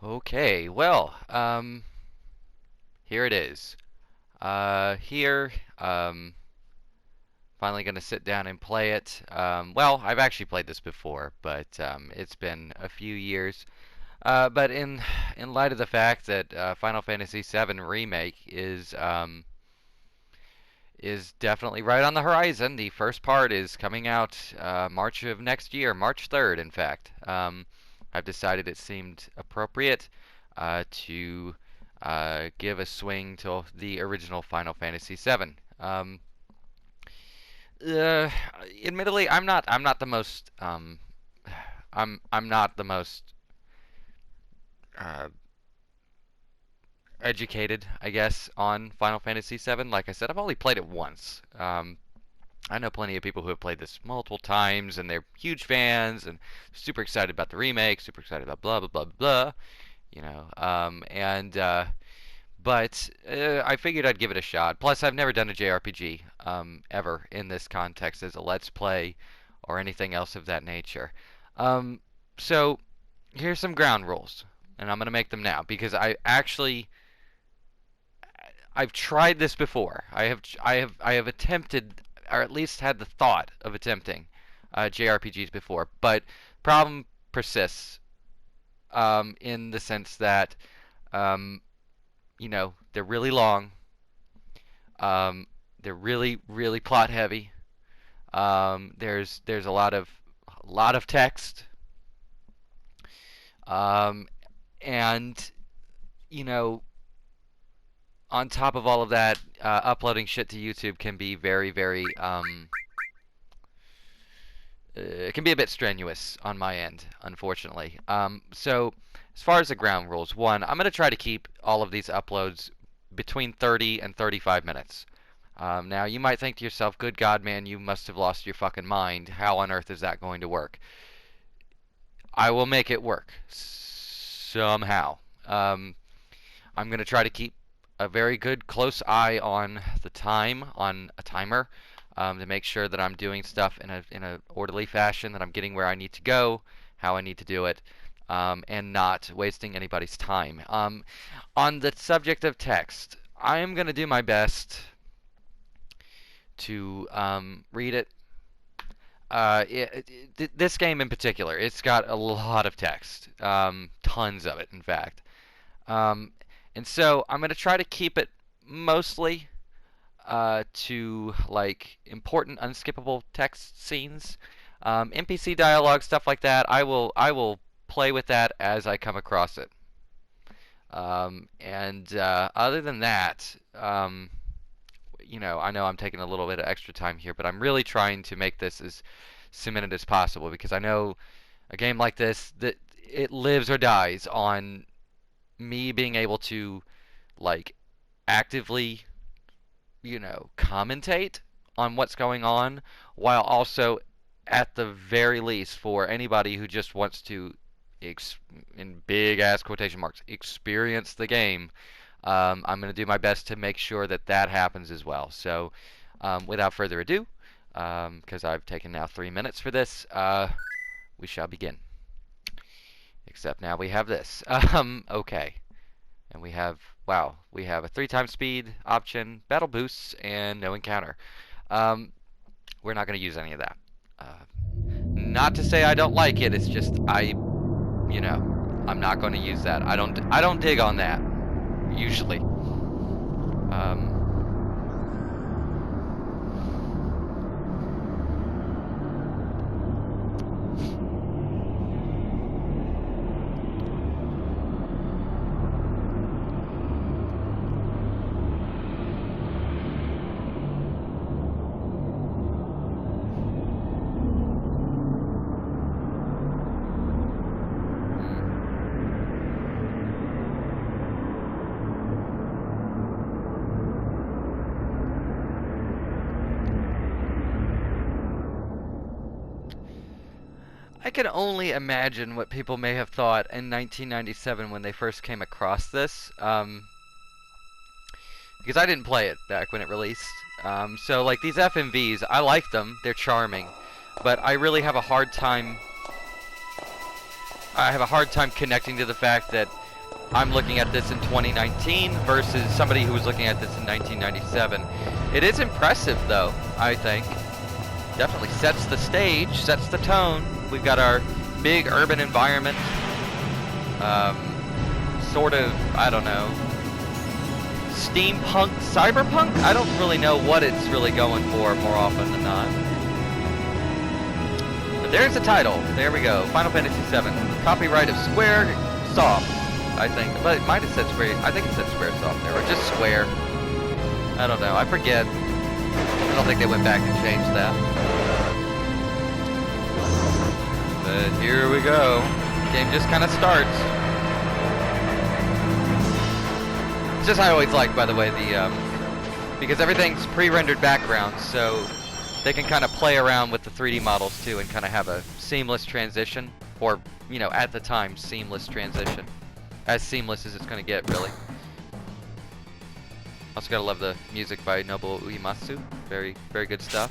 Okay, well, here it is. Here, finally gonna sit down and play it. Well, I've actually played this before, but it's been a few years. But in light of the fact that Final Fantasy VII Remake is definitely right on the horizon. The first part is coming out March of next year, March 3rd, in fact. I've decided it seemed appropriate to give a swing to the original Final Fantasy VII. Uh, Admittedly, I'm not the most I'm not the most uh, educated, I guess, on Final Fantasy VII. Like I said, I've only played it once. I know plenty of people who have played this multiple times, and they're huge fans and super excited about the remake, super excited about blah blah blah blah blah. You know, but I figured I'd give it a shot. Plus, I've never done a JRPG ever in this context as a Let's Play or anything else of that nature. Um, so here's some ground rules, and I'm gonna make them now because I've tried this before. I have attempted, or at least had the thought of attempting JRPGs before, but problem persists in the sense that um, they're really long. They're really plot heavy. There's a lot of text, um, and you know on top of all of that, uploading shit to YouTube can be it can be a bit strenuous on my end, unfortunately. So, as far as the ground rules, one, I'm going to try to keep all of these uploads between 30 and 35 minutes. Now, you might think to yourself, good God, man, you must have lost your fucking mind. How on earth is that going to work? I will make it work. Somehow. I'm going to try to keep a very good close eye on the time, on a timer, to make sure that I'm doing stuff in a orderly fashion, that I'm getting where I need to go, how I need to do it, and not wasting anybody's time. On the subject of text, I am going to do my best to read it. This game in particular, it's got a lot of text, tons of it, in fact. Um, and so I'm going to try to keep it mostly to like important unskippable text scenes, NPC dialogue, stuff like that. I will play with that as I come across it. And other than that, I know I'm taking a little bit of extra time here, but I'm really trying to make this as cemented as possible because I know a game like this that it lives or dies on me being able to like actively, commentate on what's going on while also at the very least for anybody who just wants to in big ass quotation marks experience the game. I'm going to do my best to make sure that that happens as well. So, without further ado, because I've taken now 3 minutes for this, we shall begin. Except now we have this. Okay. And we have, wow, we have a 3 times speed option, battle boosts, and no encounter. We're not going to use any of that. Not to say I don't like it, it's just I'm not going to use that. I don't dig on that usually. I can only imagine what people may have thought in 1997 when they first came across this, because I didn't play it back when it released. So like these FMVs, I like them; they're charming, but I really have a hard time. I have a hard time connecting to the fact that I'm looking at this in 2019 versus somebody who was looking at this in 1997. It is impressive, though, I think. Definitely sets the stage, sets the tone. We've got our big urban environment. Sort of, I don't know, steampunk, cyberpunk? I don't really know what it's really going for more often than not. But there's the title. There we go. Final Fantasy VII. Copyright of Square Soft, I think. But it might have said Square. I think it said Square Soft there, or just Square. I don't know. I forget. I don't think they went back and changed that. But here we go. Game just kind of starts. It's just I always like, by the way, the because everything's pre-rendered backgrounds, so they can kind of play around with the 3D models too and kind of have a seamless transition, or, you know, at the time, seamless transition. As seamless as it's going to get, really. Also gotta love the music by Nobuo Uematsu. Very, very good stuff.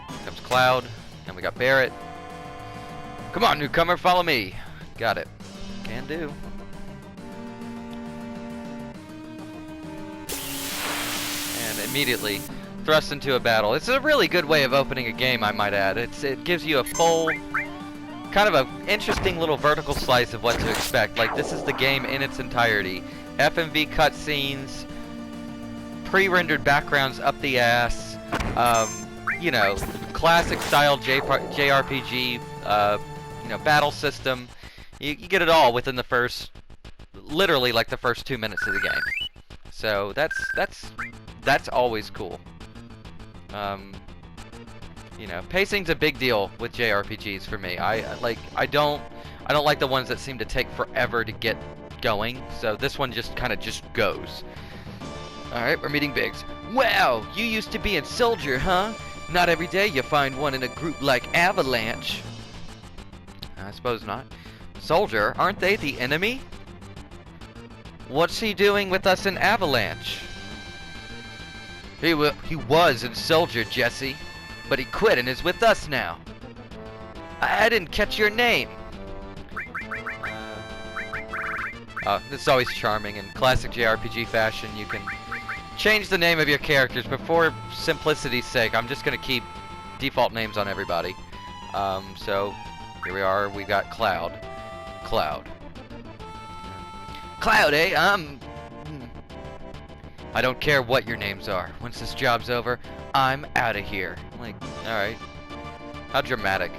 Here comes Cloud, and we got Barret. Come on, newcomer, follow me. Got it. Can do. And immediately thrust into a battle. It's a really good way of opening a game, I might add. It gives you a full, kind of a interesting little vertical slice of what to expect. Like, this is the game in its entirety. FMV cutscenes, pre-rendered backgrounds up the ass, you know, classic style JRPG, you know, battle system. You get it all within the first, literally like the first 2 minutes of the game. So that's always cool. You know, pacing's a big deal with JRPGs for me. I don't like the ones that seem to take forever to get going. So this one just kind of just goes. All right, we're meeting Biggs. Wow, you used to be a soldier, huh? Not every day you find one in a group like Avalanche. I suppose not. Soldier, aren't they the enemy? What's he doing with us in Avalanche? He was in Soldier, Jesse, but he quit and is with us now. I didn't catch your name. Oh, this is always charming. In classic JRPG fashion, you can change the name of your characters, but for simplicity's sake, I'm just going to keep default names on everybody. So, here we are. We got Cloud. Cloud, eh? I don't care what your names are. Once this job's over, I'm out of here. Like, alright. How dramatic.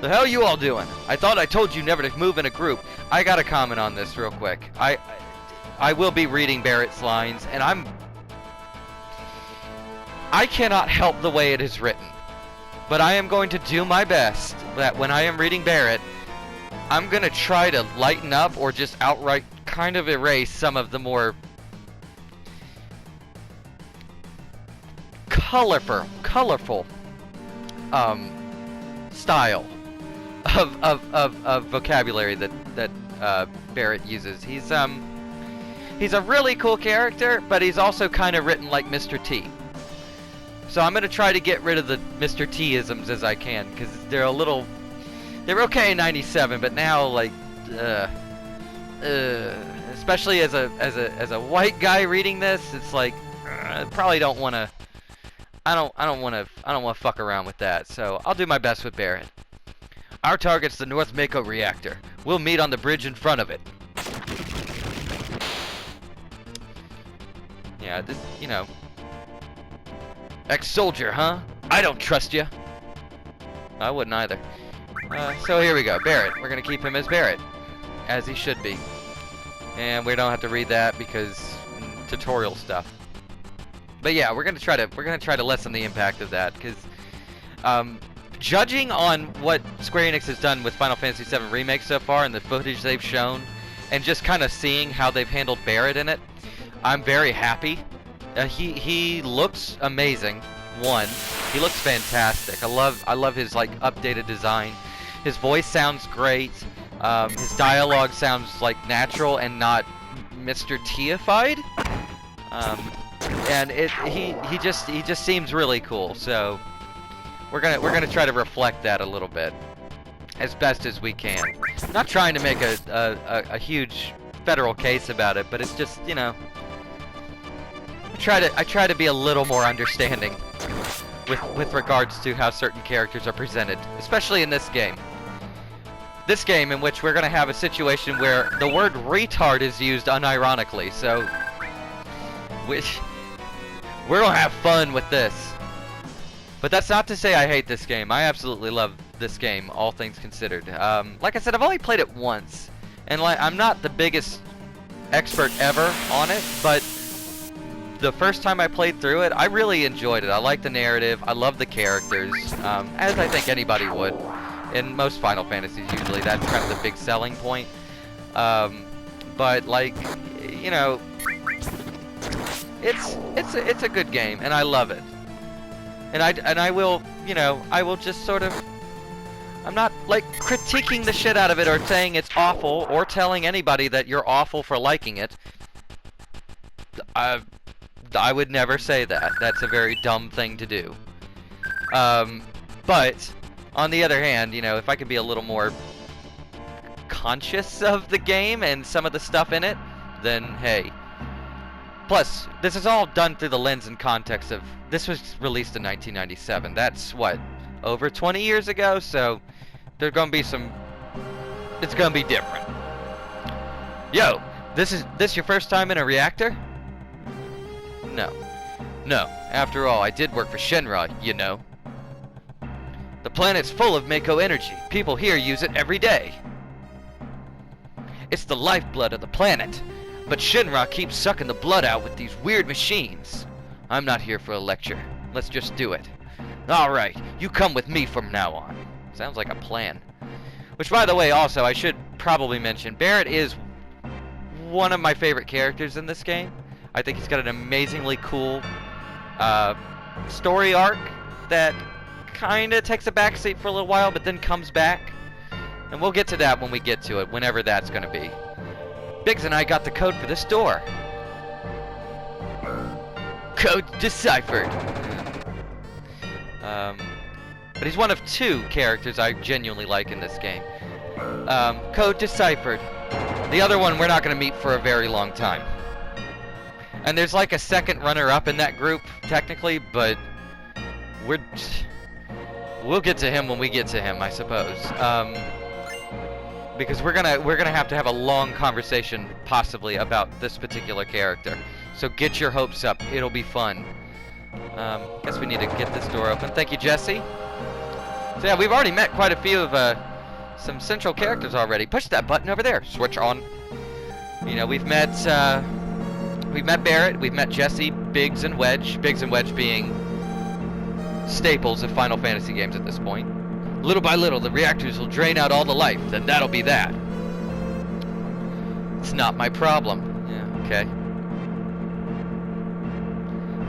The hell you all doing? I thought I told you never to move in a group. I gotta comment on this real quick. I will be reading Barret's lines, and I cannot help the way it is written. But I am going to do my best that when I am reading Barret, I'm gonna try to lighten up or just outright kind of erase some of the more colorful style of vocabulary that Barret uses. He's a really cool character, but he's also kind of written like Mr. T. So I'm gonna try to get rid of the Mr. T-isms as I can, because they're okay in '97, but now, like, especially as a white guy reading this, it's like I probably don't want to. I don't want to fuck around with that. So I'll do my best with Barret. Our target's the North Mako reactor. We'll meet on the bridge in front of it. Yeah, this, you know. Ex-soldier, huh? I don't trust you. I wouldn't either. So here we go, Barret. We're gonna keep him as Barret, as he should be. And we don't have to read that because tutorial stuff. But yeah, we're gonna try to lessen the impact of that, because judging on what Square Enix has done with Final Fantasy VII Remake so far and the footage they've shown, and just kind of seeing how they've handled Barret in it, I'm very happy. He looks amazing. He looks fantastic. I love his like updated design. His voice sounds great. His dialogue sounds like natural and not Mr. T-ified. And he just seems really cool. So we're gonna try to reflect that a little bit as best as we can. Not trying to make a huge federal case about it, but it's just, you know, I try to be a little more understanding with regards to how certain characters are presented, especially in this game. This game in which we're going to have a situation where the word retard is used unironically, so we're going to have fun with this. But that's not to say I hate this game. I absolutely love this game, all things considered. Like I said, I've only played it once, and I'm not the biggest expert ever on it, but the first time I played through it, I really enjoyed it. I like the narrative, I love the characters, as I think anybody would. In most Final Fantasies, usually that's kind of the big selling point. But like, you know, it's a good game, and I love it. And I will, you know, I will just sort of, I'm not like critiquing the shit out of it or saying it's awful or telling anybody that you're awful for liking it. I would never say that. That's a very dumb thing to do. But on the other hand, you know, if I could be a little more conscious of the game and some of the stuff in it, then hey. Plus, this is all done through the lens and context of, this was released in 1997. That's, what, over 20 years ago? So, there's gonna be some, it's gonna be different. Yo, this your first time in a reactor? No. No, after all, I did work for Shinra, you know. The planet's full of Mako energy. People here use it every day. It's the lifeblood of the planet. But Shinra keeps sucking the blood out with these weird machines. I'm not here for a lecture. Let's just do it. Alright, you come with me from now on. Sounds like a plan. Which, by the way, also, I should probably mention, Barrett is one of my favorite characters in this game. I think he's got an amazingly cool story arc that kinda takes a backseat for a little while, but then comes back. And we'll get to that when we get to it, whenever that's gonna be. Biggs and I got the code for this door. Code deciphered. But he's one of two characters I genuinely like in this game. Code deciphered. The other one we're not going to meet for a very long time. And there's like a second runner-up in that group, technically, but we'll get to him when we get to him, I suppose. Because we're gonna have to have a long conversation, possibly, about this particular character. So get your hopes up. It'll be fun. Guess we need to get this door open. Thank you, Jesse. So yeah, we've already met quite a few of some central characters already. Push that button over there. Switch on. You know, we've met Barrett. We've met Jesse, Biggs, and Wedge. Biggs and Wedge being staples of Final Fantasy games at this point. Little by little, the reactors will drain out all the life, then that'll be that. It's not my problem. Yeah, okay.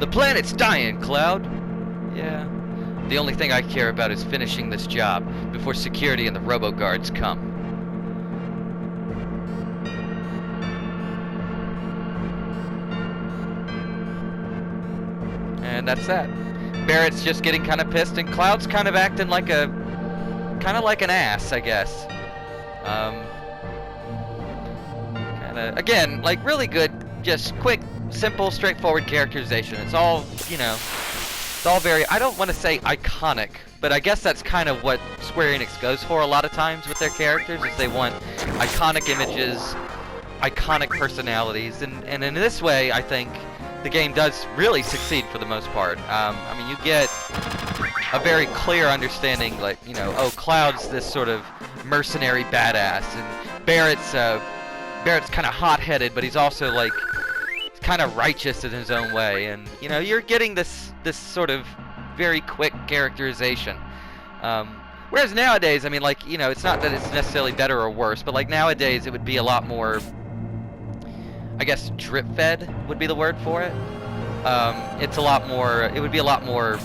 The planet's dying, Cloud. Yeah. The only thing I care about is finishing this job before security and the robo-guards come. And that's that. Barrett's just getting kind of pissed, and Cloud's kind of acting like an ass, I guess. Kinda, again, like really good, just quick, simple, straightforward characterization. It's all, you know, it's all very, I don't want to say iconic, but I guess that's kind of what Square Enix goes for a lot of times with their characters, is they want iconic images, iconic personalities, and in this way, I think the game does really succeed for the most part. I mean, you get a very clear understanding, like, you know, oh, Cloud's this sort of mercenary badass, and Barrett's kind of hot-headed, but he's also like kind of righteous in his own way, and you know, you're getting this sort of very quick characterization. Whereas nowadays, I mean, like, you know, it's not that it's necessarily better or worse, but like nowadays it would be a lot more, I guess, drip-fed would be the word for it. It's a lot more, it would be a lot more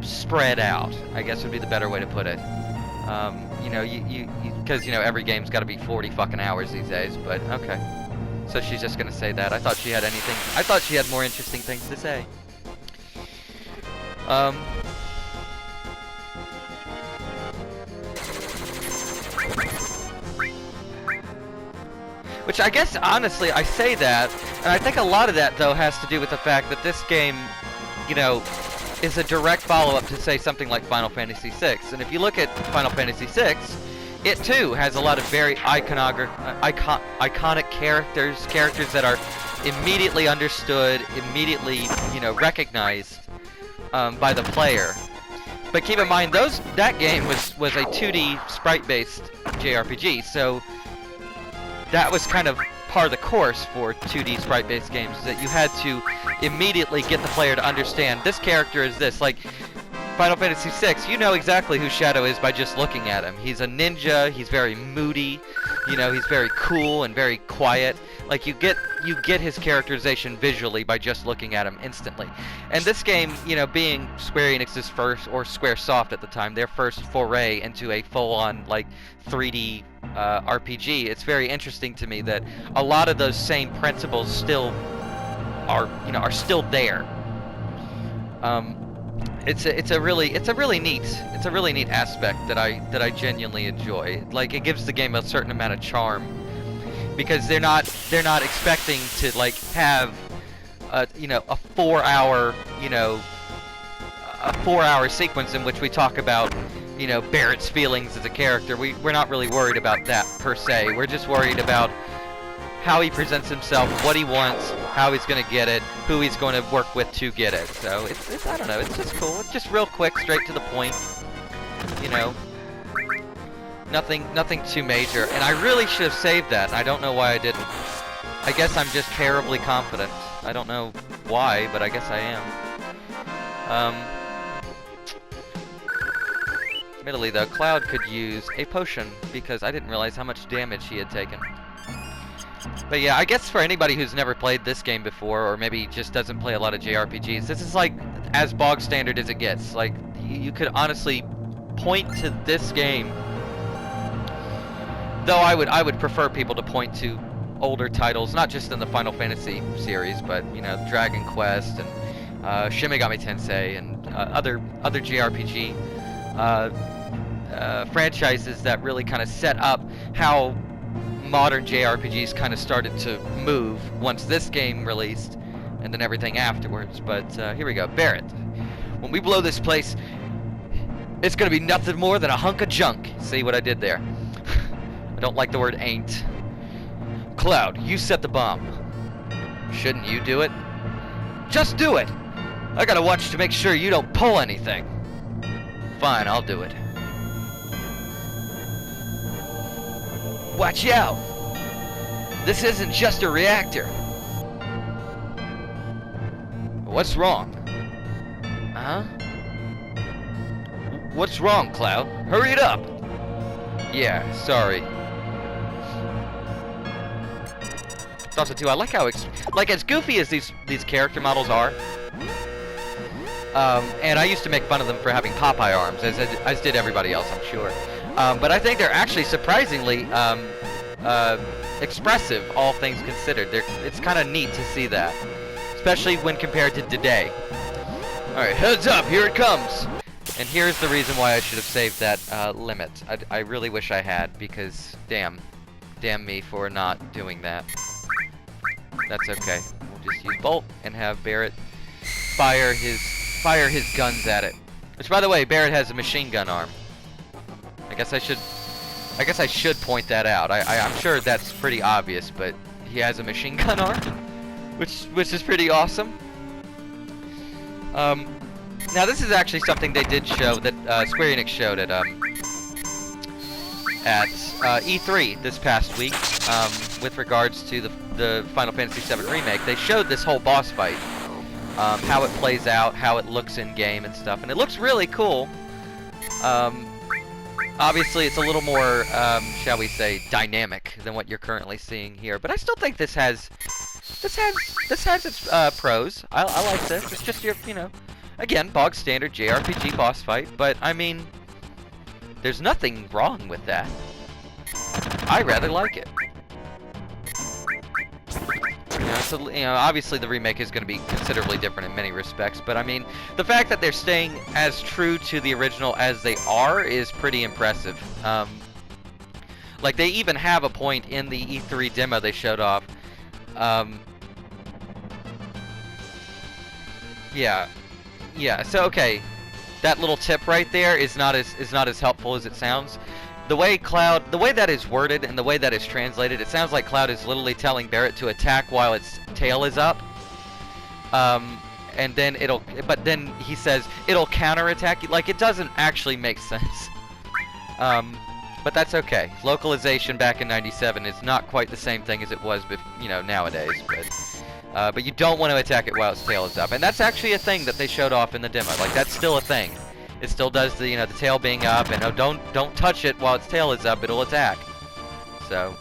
spread out, I guess would be the better way to put it. You know, because, you know, every game's got to be 40 fucking hours these days, but okay. So she's just gonna say that. I thought she had more interesting things to say. Which I guess, honestly, I say that, and I think a lot of that, though, has to do with the fact that this game, you know, is a direct follow-up to, say, something like Final Fantasy VI. And if you look at Final Fantasy VI, it, too, has a lot of very iconic characters that are immediately understood, immediately, you know, recognized by the player. But keep in mind, that game was a 2D sprite-based JRPG, so that was kind of par the course for 2D sprite-based games, that you had to immediately get the player to understand this character is this. Like Final Fantasy VI, you know exactly who Shadow is by just looking at him. He's a ninja, he's very moody, you know, he's very cool and very quiet. Like you get his characterization visually by just looking at him instantly. And this game, you know, being Square Enix's first, or Squaresoft at the time, their first foray into a full-on like 3D RPG, it's very interesting to me that a lot of those same principles still are still there. It's a really neat aspect that I genuinely enjoy. Like, it gives the game a certain amount of charm, because they're not expecting to like have a 4-hour sequence in which we talk about, you know, Barrett's feelings as a character. We're not really worried about that per se. We're just worried about how he presents himself, what he wants, how he's gonna get it, who he's going to work with to get it. So it's I don't know, it's just cool. It's just real quick, straight to the point. You know, nothing too major. And I really should have saved that. I don't know why I didn't. I guess I'm just terribly confident. I don't know why, but I guess I am. Admittedly though, Cloud could use a potion, because I didn't realize how much damage he had taken. But yeah, I guess for anybody who's never played this game before, or maybe just doesn't play a lot of JRPGs, this is like as bog standard as it gets. Like, you could honestly point to this game, though I would prefer people to point to older titles, not just in the Final Fantasy series, but, you know, Dragon Quest and Shin Megami Tensei and other JRPG franchises that really kind of set up how modern JRPGs kind of started to move once this game released, and then everything afterwards. But here we go. Barrett, when we blow this place, it's gonna be nothing more than a hunk of junk. See what I did there? I don't like the word ain't. Cloud, you set the bomb. Shouldn't you do it? Just do it! I gotta watch to make sure you don't pull anything. Fine, I'll do it. Watch out! This isn't just a reactor. What's wrong? Huh? What's wrong, Cloud? Hurry it up! Yeah, sorry. Also, too, I like how like as goofy as these character models are. And I used to make fun of them for having Popeye arms, as did everybody else, I'm sure. But I think they're actually surprisingly expressive, all things considered. It's kind of neat to see that, especially when compared to today. Alright, heads up, here it comes! And here's the reason why I should have saved that limit. I really wish I had, because damn me for not doing that. That's okay. We'll just use Bolt and have Barrett fire his guns at it. Which, by the way, Barrett has a machine gun arm. I guess I should point that out. I'm sure that's pretty obvious, but he has a machine gun arm, which is pretty awesome. Now this is actually something they did show, that Square Enix showed at E3 this past week, with regards to the Final Fantasy VII Remake. They showed this whole boss fight, how it plays out, how it looks in game and stuff, and it looks really cool. Obviously, it's a little more, shall we say, dynamic than what you're currently seeing here. But I still think this has its pros. I like this. It's just your, again, bog standard JRPG boss fight. But I mean, there's nothing wrong with that. I rather like it. So, obviously the remake is going to be considerably different in many respects, but I mean, the fact that they're staying as true to the original as they are is pretty impressive. Like, they even have a point in the E3 demo they showed off. Yeah. Yeah, so okay. That little tip right there is not as helpful as it sounds. The way that is worded and the way that is translated, it sounds like Cloud is literally telling Barret to attack while its tail is up. And then but then he says it'll counterattack you. Like, it doesn't actually make sense. But that's okay. Localization back in '97 is not quite the same thing as it was, nowadays. But you don't want to attack it while its tail is up, and that's actually a thing that they showed off in the demo. Like, that's still a thing. It still does the the tail being up, and don't touch it while its tail is up. It'll attack. So.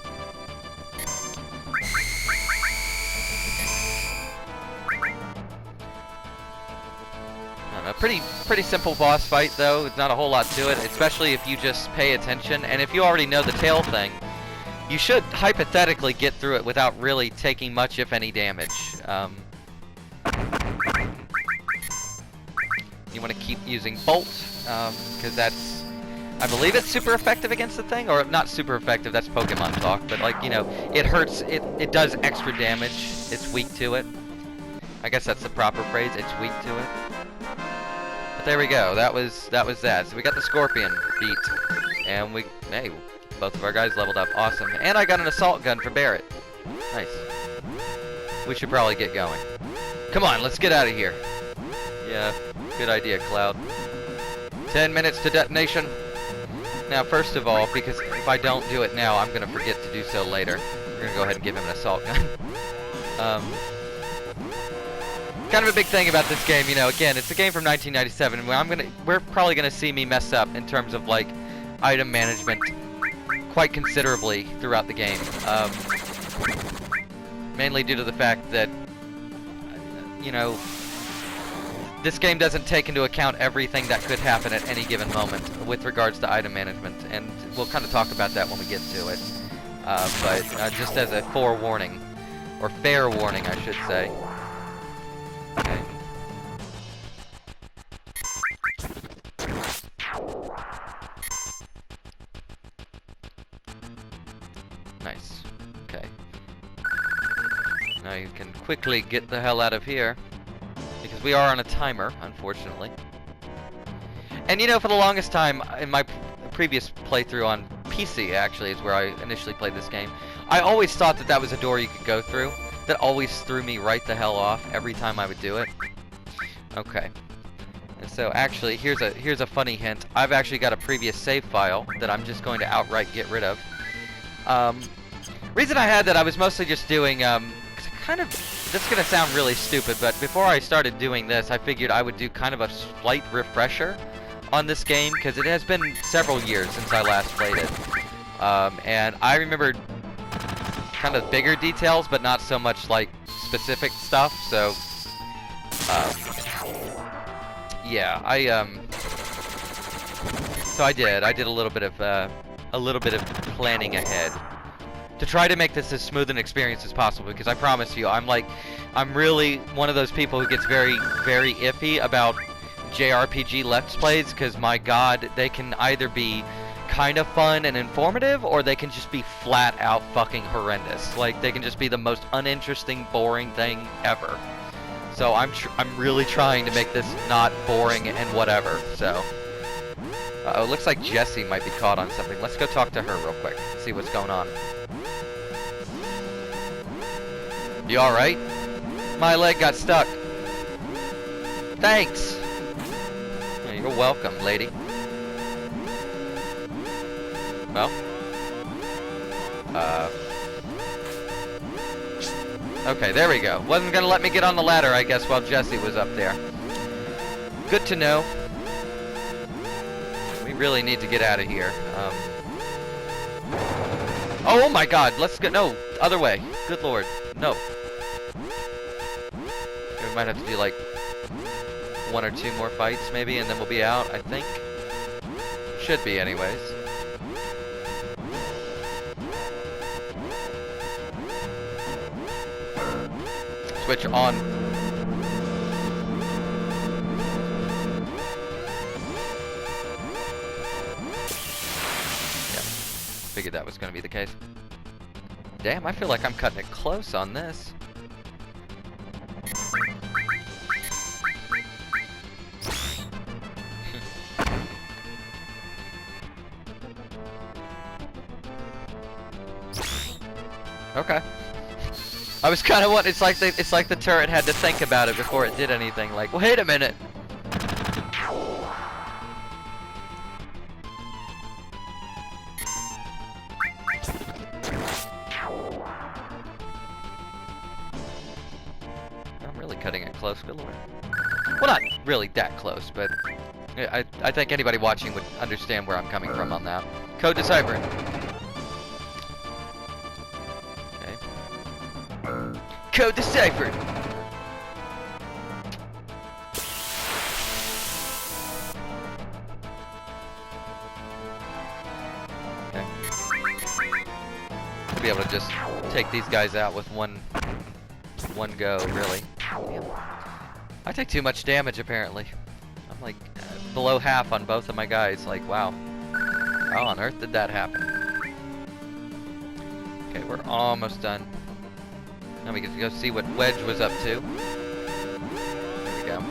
Pretty simple boss fight, though. It's not a whole lot to it, especially if you just pay attention. And if you already know the tail thing, you should hypothetically get through it without really taking much, if any, damage. You want to keep using Bolt, because that's... I believe it's super effective against the thing, or not super effective, that's Pokemon talk, but like, it hurts, it does extra damage, it's weak to it. I guess that's the proper phrase, it's weak to it. There we go. That was that. So we got the Scorpion beat, and hey, both of our guys leveled up. Awesome. And I got an assault gun for Barret. Nice. We should probably get going. Come on, let's get out of here. Yeah, good idea, Cloud. 10 minutes to detonation. Now, first of all, because if I don't do it now, I'm gonna forget to do so later. We're gonna go ahead and give him an assault gun. Kind of a big thing about this game, again, it's a game from 1997, and we're probably gonna see me mess up in terms of like item management quite considerably throughout the game. Mainly due to the fact that this game doesn't take into account everything that could happen at any given moment with regards to item management, and we'll kind of talk about that when we get to it. But just as a forewarning, or fair warning, I should say. Okay. Nice. Okay. Now you can quickly get the hell out of here, because we are on a timer, unfortunately. And for the longest time, in my previous playthrough on PC, actually, is where I initially played this game, I always thought that was a door you could go through. That always threw me right the hell off every time I would do it. Okay. And so actually, here's a funny hint. I've actually got a previous save file that I'm just going to outright get rid of. Reason I had that, I was mostly just doing, this is going to sound really stupid, but before I started doing this, I figured I would do kind of a slight refresher on this game, because it has been several years since I last played it. And I remember kind of bigger details, but not so much like specific stuff. So, yeah, so I did a little bit of planning ahead to try to make this as smooth an experience as possible. Because I promise you, I'm really one of those people who gets very, very iffy about JRPG Let's Plays, because my God, they can either be kind of fun and informative, or they can just be flat out fucking horrendous. Like, they can just be the most uninteresting, boring thing ever. So I'm really trying to make this not boring and whatever. So it looks like Jessie might be caught on something. Let's go talk to her real quick, see what's going on. You all right? My leg got stuck. Thanks. You're welcome, lady. Well, okay, there we go. Wasn't gonna let me get on the ladder, I guess, while Jessie was up there. Good to know. We really need to get out of here. Oh my God, let's go. No, other way. Good Lord, no. We might have to do like 1 or 2 more fights, maybe, and then we'll be out, I think. Should be, anyways. Switch on. Yeah, figured that was going to be the case. Damn, I feel like I'm cutting it close on this. Okay. I was kind of what it's like the turret had to think about it before it did anything. Like, wait a minute. I'm really cutting it close, good lord. Well, not really that close, but I think anybody watching would understand where I'm coming from on that. Code deciphered. Okay. Code deciphered. Okay. I'll be able to just take these guys out with one go, really. I take too much damage, apparently. I'm like below half on both of my guys. Like, wow. How on earth did that happen? Okay, we're almost done. Now we get to go see what Wedge was up to. There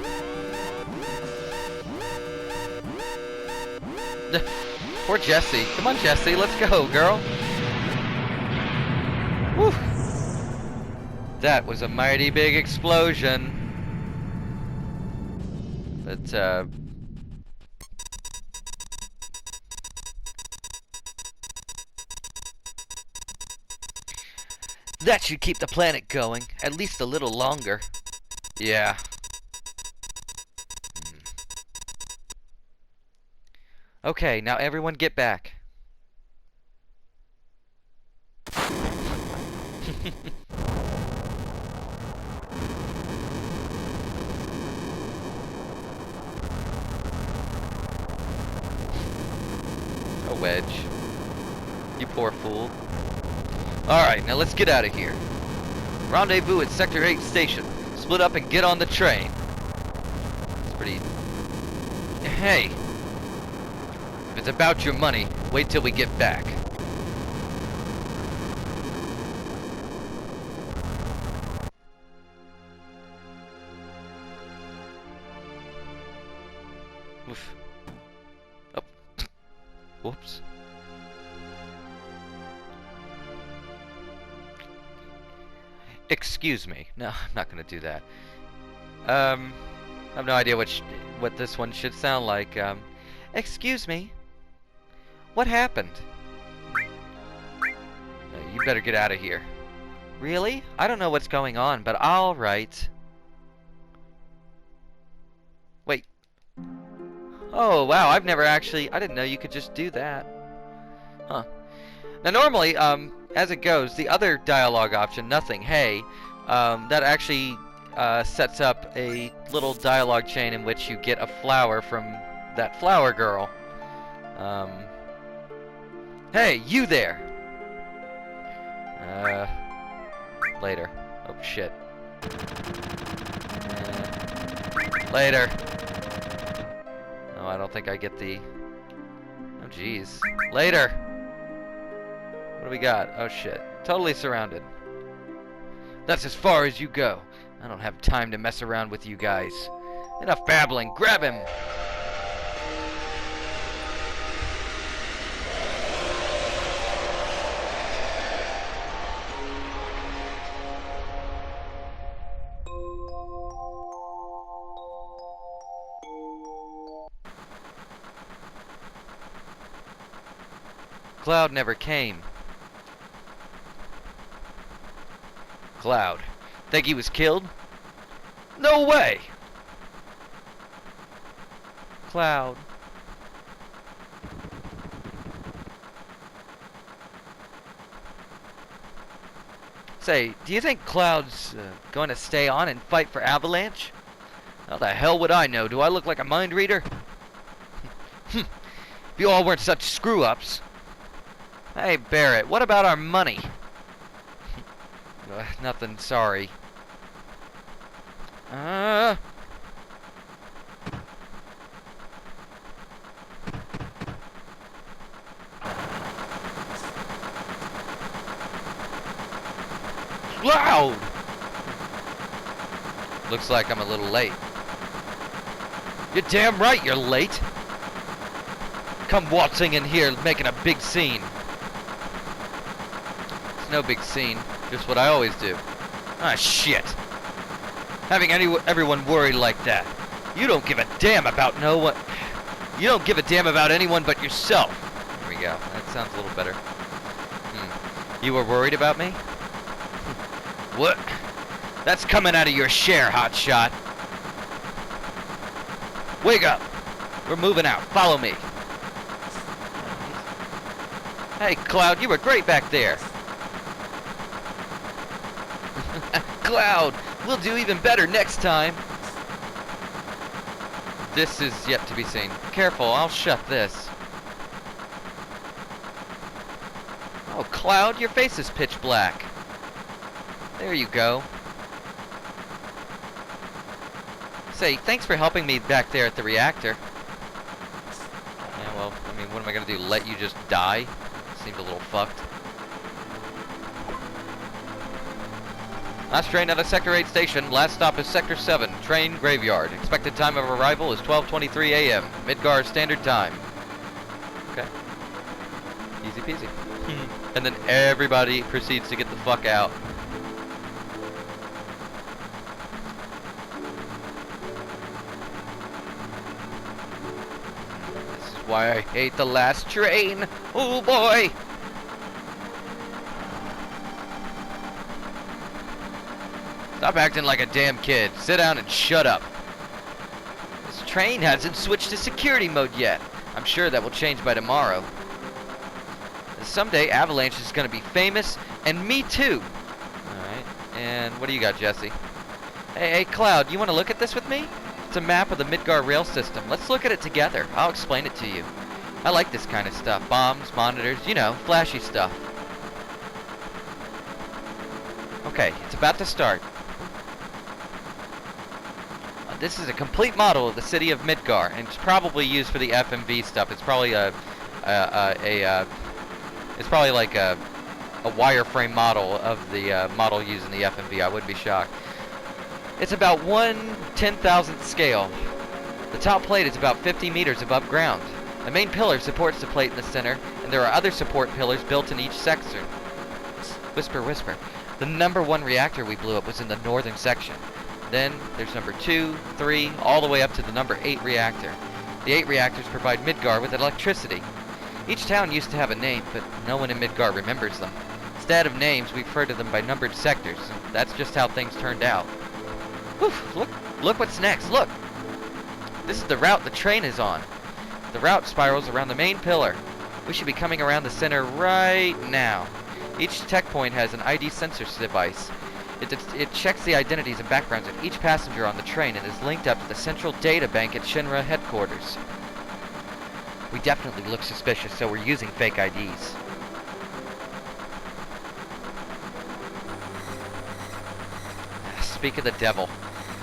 we go. Poor Jessie. Come on, Jessie. Let's go, girl. Woo. That was a mighty big explosion. But, that should keep the planet going, at least a little longer. Yeah. Okay, now everyone get back. Oh, Wedge. You poor fool. Alright, now let's get out of here. Rendezvous at Sector 8 station. Split up and get on the train. It's pretty... Hey! If it's about your money, wait till we get back. Oof. Oh. Whoops. Excuse me. No, I'm not gonna do that. I have no idea what this one should sound like. Excuse me. What happened? You better get out of here. Really? I don't know what's going on, but all right. Wait. Oh, wow, I didn't know you could just do that. Huh. Now, normally, as it goes, the other dialogue option, nothing, hey, that actually sets up a little dialogue chain in which you get a flower from that flower girl. Hey, you there! Later. Oh, shit. Later. Oh, I don't think I get the... Oh, jeez. Later! What do we got? Oh, shit. Totally surrounded. That's as far as you go. I don't have time to mess around with you guys. Enough babbling. Grab him! Cloud never came. Cloud. Think he was killed? No way! Cloud. Say, do you think Cloud's going to stay on and fight for Avalanche? How the hell would I know? Do I look like a mind reader? If you all weren't such screw-ups. Hey, Barrett, what about our money? Nothing, sorry. Cloud! Looks like I'm a little late. You're damn right you're late. Come waltzing in here making a big scene. It's no big scene, just what I always do. Ah, shit. Having everyone worried like that. You don't give a damn about no one. You don't give a damn about anyone but yourself. There we go. That sounds a little better. You were worried about me? What? That's coming out of your share, hotshot. Wake up. We're moving out. Follow me. Hey, Cloud, you were great back there. Cloud, we'll do even better next time. This is yet to be seen. Careful, I'll shut this. Oh, Cloud, your face is pitch black. There you go. Say, thanks for helping me back there at the reactor. Yeah, well, I mean, what am I gonna do? Let you just die? Seems a little fucked. Last train out of Sector 8 station. Last stop is Sector 7, train graveyard. Expected time of arrival is 12:23 a.m. Midgar Standard Time. Okay. Easy peasy. And then everybody proceeds to get the fuck out. This is why I hate the last train. Oh boy! Stop acting like a damn kid. Sit down and shut up. This train hasn't switched to security mode yet. I'm sure that will change by tomorrow. Someday Avalanche is going to be famous, and me too. Alright, and what do you got, Jesse? Hey, Cloud, you want to look at this with me? It's a map of the Midgar rail system. Let's look at it together. I'll explain it to you. I like this kind of stuff. Bombs, monitors, you know, flashy stuff. Okay, it's about to start. This is a complete model of the city of Midgar, and it's probably used for the FMV stuff. It's probably it's probably like a wireframe model of the model used in the FMV. I wouldn't be shocked. It's about 1/10,000th scale. The top plate is about 50 meters above ground. The main pillar supports the plate in the center, and there are other support pillars built in each section. Whisper, whisper. The number 1 reactor we blew up was in the northern section. Then there's number 2, 3, all the way up to the number 8 reactor. The 8 reactors provide Midgar with electricity. Each town used to have a name, but no one in Midgar remembers them. Instead of names, we refer to them by numbered sectors, and that's just how things turned out. Whew, look what's next, look! This is the route the train is on. The route spirals around the main pillar. We should be coming around the center right now. Each tech point has an ID sensor device. It checks the identities and backgrounds of each passenger on the train and is linked up to the central data bank at Shinra headquarters. We definitely look suspicious, so we're using fake IDs. Speak of the devil.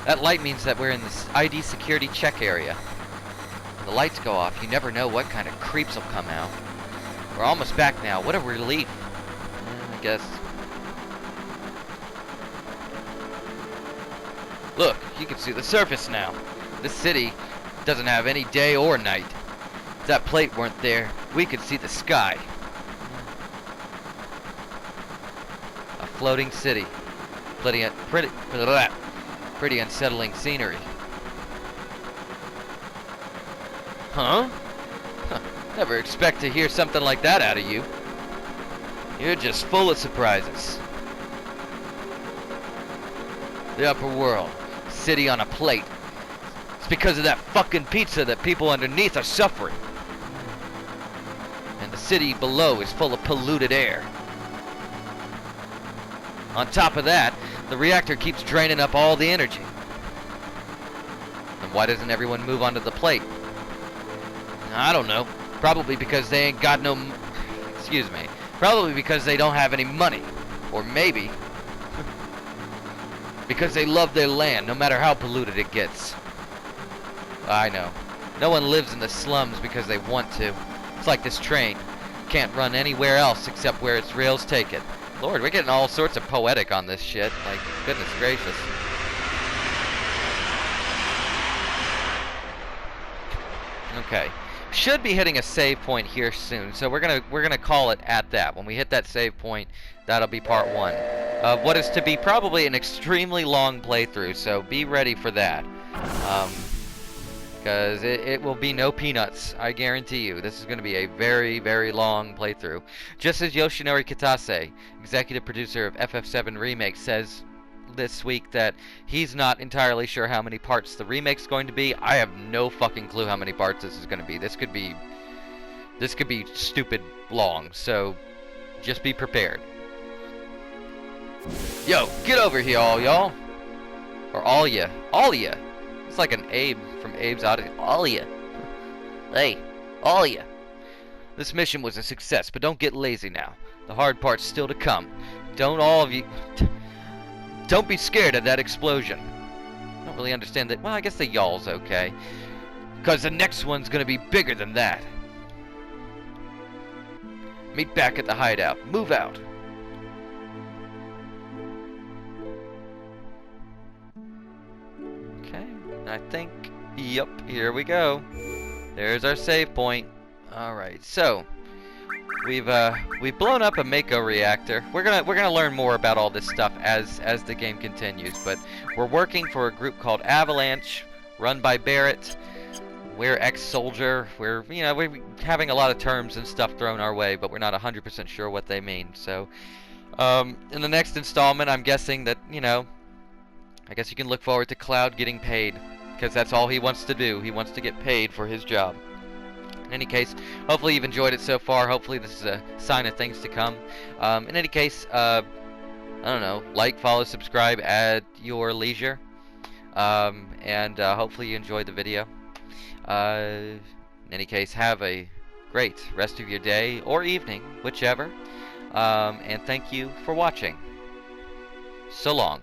That light means that we're in this ID security check area. When the lights go off, you never know what kind of creeps will come out. We're almost back now. What a relief. I guess. Look, you can see the surface now. This city doesn't have any day or night. If that plate weren't there, we could see the sky. A floating city. Pretty unsettling scenery. Huh? Never expect to hear something like that out of you. You're just full of surprises. The upper world. City on a plate. It's because of that fucking pizza that people underneath are suffering. And the city below is full of polluted air. On top of that, the reactor keeps draining up all the energy. Then why doesn't everyone move onto the plate? I don't know. Probably because they ain't got no... Excuse me. Probably because they don't have any money. Or maybe... because they love their land, no matter how polluted it gets. I know. No one lives in the slums because they want. Want to. It's like this train. Can't run anywhere else except where its rails take it. Lord, we're getting all sorts of poetic on this shit. Like, goodness gracious. Okay. Should be hitting a save point here soon, so we're gonna call it at that. When we hit that save point, that'll be part 1 of what is to be probably an extremely long playthrough. So be ready for that, because it will be no peanuts. I guarantee you. This is going to be a very, very long playthrough. Just as Yoshinori Kitase, executive producer of FF7 Remake, says this week that he's not entirely sure how many parts the remake's going to be. I have no fucking clue how many parts this is going to be. This could be stupid long, so just be prepared. Yo, get over here, all y'all. Or all ya. All ya. It's like an Abe from Abe's Oddity. All ya. Hey, all ya. This mission was a success, but don't get lazy now. The hard part's still to come. Don't all of you... Don't be scared of that explosion. I don't really understand that. Well, I guess the y'all's okay. Because the next one's going to be bigger than that. Meet back at the hideout. Move out. Okay. I think, yep, here we go. There's our save point. Alright, so... We've blown up a Mako reactor. We're gonna learn more about all this stuff as the game continues. But we're working for a group called Avalanche, run by Barrett. We're ex-soldier. We're having a lot of terms and stuff thrown our way, but we're not 100% sure what they mean. So, in the next installment, I'm guessing that I guess you can look forward to Cloud getting paid, because that's all he wants to do. He wants to get paid for his job. In any case, hopefully you've enjoyed it so far. Hopefully this is a sign of things to come. In any case, I don't know, like, follow, subscribe at your leisure. And hopefully you enjoyed the video. In any case, have a great rest of your day or evening, whichever. And thank you for watching. So long.